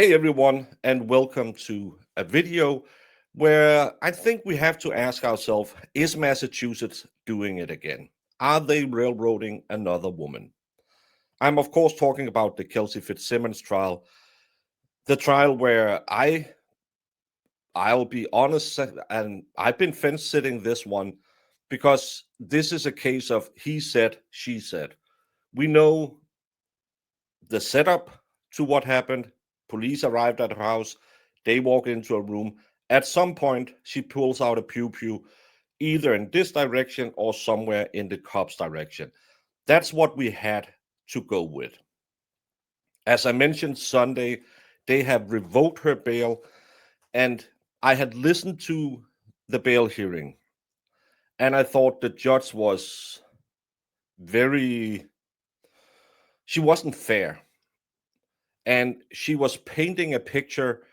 Hey everyone, and welcome to a video where I think we have to ask ourselves, is Massachusetts doing it again? Are they railroading another woman? I'm of course talking about the Kelsey Fitzsimmons trial, the trial where I'll be honest, and I've been fence sitting this one because this is a case of he said, she said. We know the setup to what happened. Police arrived at her house. They walk into a room. At some point, she pulls out a pew pew, either in this direction or somewhere in the cops' direction. That's what we had to go with. As I mentioned Sunday, they have revoked her bail, and I had listened to the bail hearing, and I thought the judge was she wasn't fair. And she was painting a picture.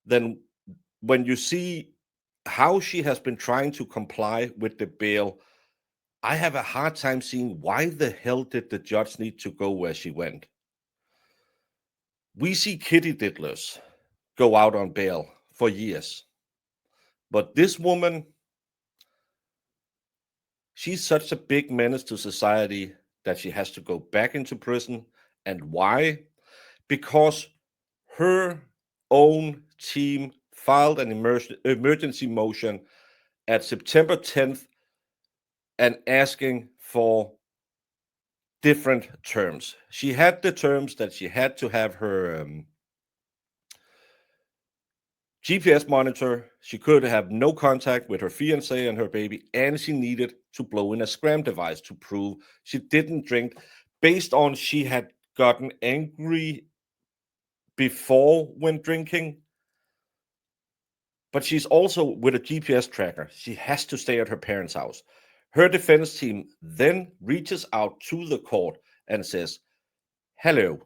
Then when you see how she has been trying to comply with the bail, I have a hard time seeing why the hell did the judge need to go where she went. We see kitty diddlers go out on bail for years, but this woman, she's such a big menace to society that she has to go back into prison. And why? Because her own team filed an emergency motion at September 10th and asking for different terms. She had the terms that she had to have her GPS monitor. She could have no contact with her fiance and her baby, and she needed to blow in a scram device to prove she didn't drink, based on she had gotten angry before when drinking. But she's also with a GPS tracker. She has to stay at her parents' house. Her defense team then reaches out to the court and says, hello,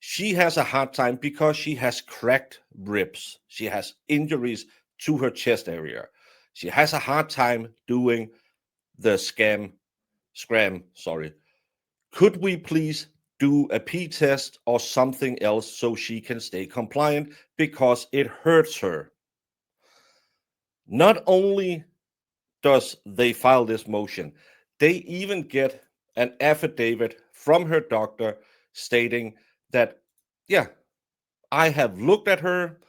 she has a hard time because she has cracked ribs. She has injuries to her chest area. She has a hard time doing the scram. Could we please do a P test or something else so she can stay compliant because it hurts her? Not only does they file this motion, they even get an affidavit from her doctor stating that, yeah, I have looked at her.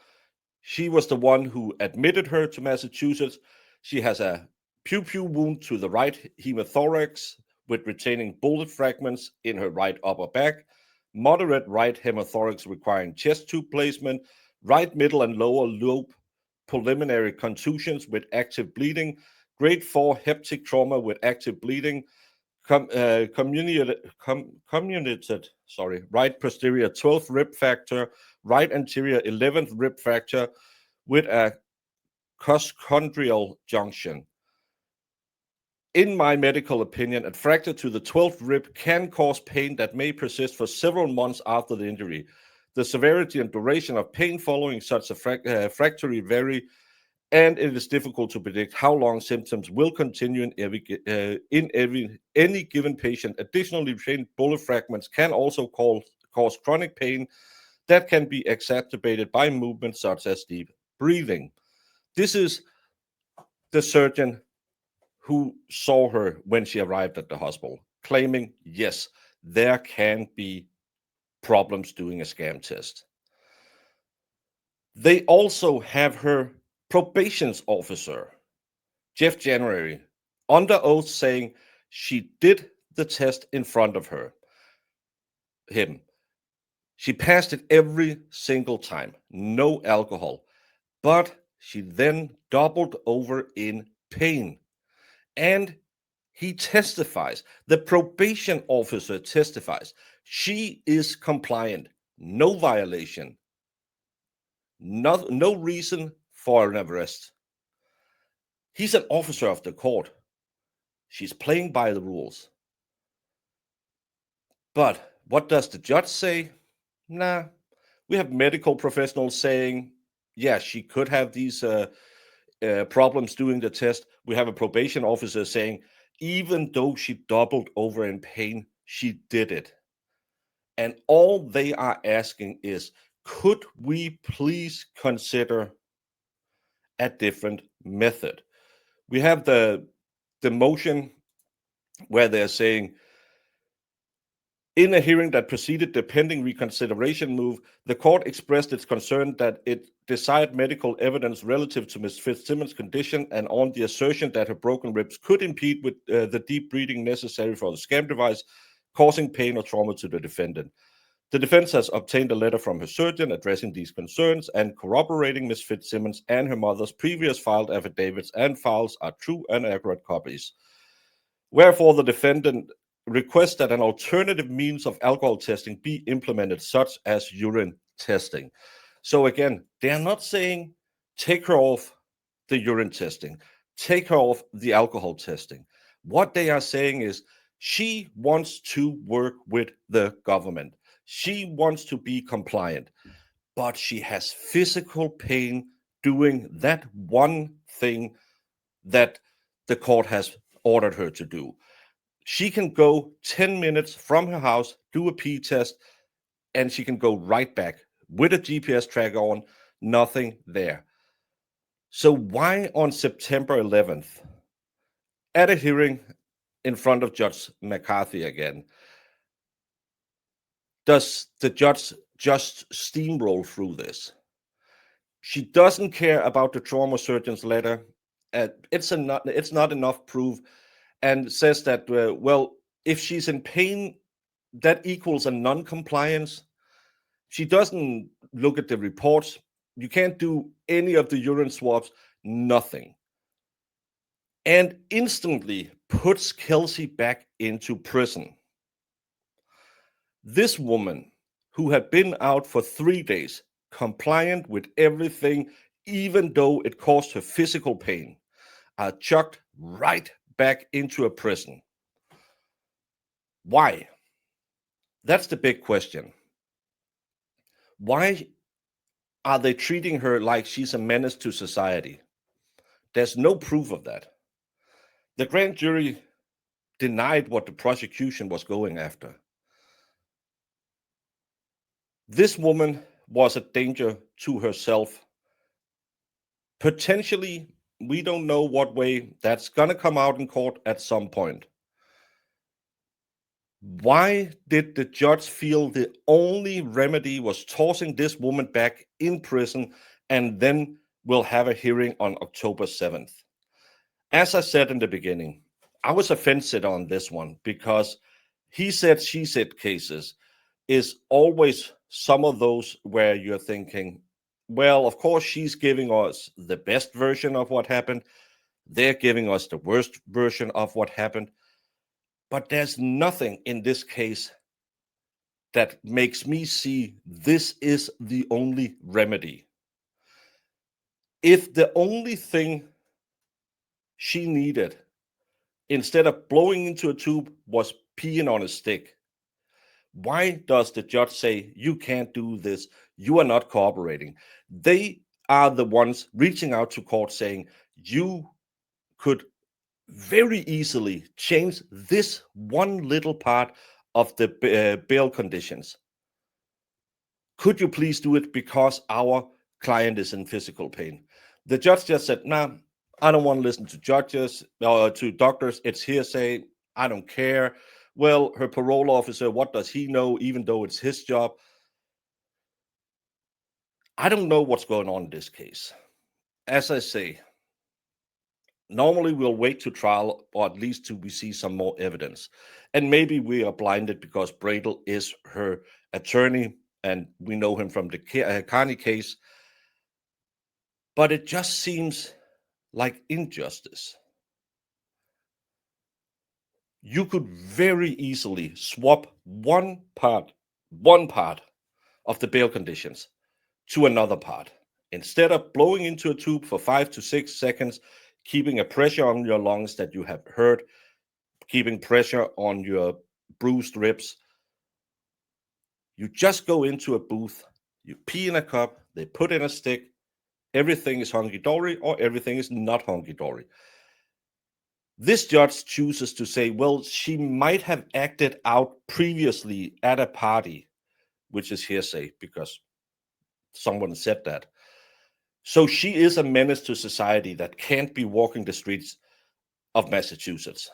She was the one who admitted her to Massachusetts. She has a pew pew wound to the right hemothorax with retaining bullet fragments in her right upper back, moderate right hemothorax requiring chest tube placement, right middle and lower lobe preliminary contusions with active bleeding, grade 4 heptic trauma with active bleeding, communicated, right posterior 12th rib fracture, right anterior 11th rib fracture with a costochondrial junction. In my medical opinion, a fracture to the 12th rib can cause pain that may persist for several months after the injury. The severity and duration of pain following such a fracture vary, and it is difficult to predict how long symptoms will continue in any given patient. Additionally, retained bullet fragments can also cause chronic pain that can be exacerbated by movements such as deep breathing. This is the surgeon who saw her when she arrived at the hospital, claiming, yes, there can be problems doing a scam test. They also have her probation officer, Jeff January, under oath saying she did the test in front of him. She passed it every single time, no alcohol, but she then doubled over in pain. And he testifies, the probation officer testifies, she is compliant, no violation, no reason for an arrest. He's an officer of the court. She's playing by the rules. But what does the judge say? Nah, we have medical professionals saying, yeah, she could have these problems doing the test. We have a probation officer saying, even though she doubled over in pain, she did it. And all they are asking is, could we please consider a different method? We have the motion where they're saying, in a hearing that preceded the pending reconsideration move, the court expressed its concern that it desired medical evidence relative to Ms. Fitzsimmons' condition and on the assertion that her broken ribs could impede with the deep breathing necessary for the scam device, causing pain or trauma to the defendant. The defense has obtained a letter from her surgeon addressing these concerns and corroborating Ms. Fitzsimmons and her mother's previous filed affidavits and files are true and accurate copies. Wherefore, the defendant requests that an alternative means of alcohol testing be implemented, such as urine testing. So again, they are not saying take her off the urine testing, take her off the alcohol testing. What they are saying is she wants to work with the government. She wants to be compliant, but she has physical pain doing that one thing that the court has ordered her to do. She can go 10 minutes from her house, do a pee test, and she can go right back with a GPS tracker on, nothing there. So why on September 11th, at a hearing in front of Judge McCarthy again, does the judge just steamroll through this? She doesn't care about the trauma surgeon's letter. It's not enough proof, and says that, well, if she's in pain, that equals a non-compliance. She doesn't look at the reports. You can't do any of the urine swabs, nothing. And instantly puts Kelsey back into prison. This woman, who had been out for 3 days, compliant with everything, even though it caused her physical pain, are chucked right back into a prison. Why? That's the big question. Why are they treating her like she's a menace to society? There's no proof of that. The grand jury denied what the prosecution was going after. This woman was a danger to herself. Potentially, we don't know what way that's going to come out in court at some point. Why did the judge feel the only remedy was tossing this woman back in prison and then we'll have a hearing on October 7th? As I said in the beginning, I was offended on this one because he said, she said cases is always some of those where you're thinking, well, of course, she's giving us the best version of what happened. They're giving us the worst version of what happened. But there's nothing in this case that makes me see this is the only remedy. If the only thing she needed, instead of blowing into a tube, was peeing on a stick, why does the judge say, you can't do this, you are not cooperating? They are the ones reaching out to court saying, you could very easily change this one little part of the bail conditions. Could you please do it because our client is in physical pain? The judge just said, nah, I don't want to listen to judges or to doctors. It's hearsay. I don't care. Well, her parole officer, what does he know, even though it's his job? I don't know what's going on in this case. As I say, normally we'll wait to trial, or at least till we see some more evidence. And maybe we are blinded because Bradel is her attorney and we know him from the Carney case. But it just seems like injustice. You could very easily swap one part of the bail conditions to another part. Instead of blowing into a tube for 5 to 6 seconds, keeping a pressure on your lungs that you have heard, keeping pressure on your bruised ribs, you just go into a booth, you pee in a cup, they put in a stick, everything is hunky-dory or everything is not hunky-dory. This judge chooses to say, well, she might have acted out previously at a party, which is hearsay because someone said that. So she is a menace to society that can't be walking the streets of Massachusetts.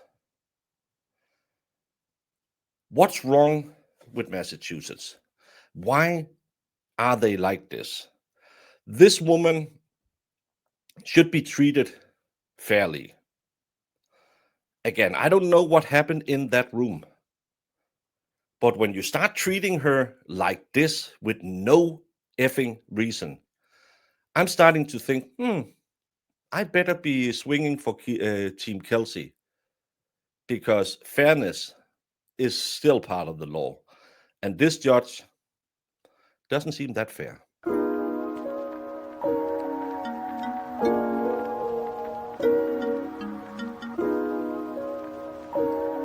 What's wrong with Massachusetts? Why are they like this? This woman should be treated fairly. Again, I don't know what happened in that room. But when you start treating her like this with no effing reason, I'm starting to think, I better be swinging for Team Kelsey, because fairness is still part of the law. And this judge doesn't seem that fair.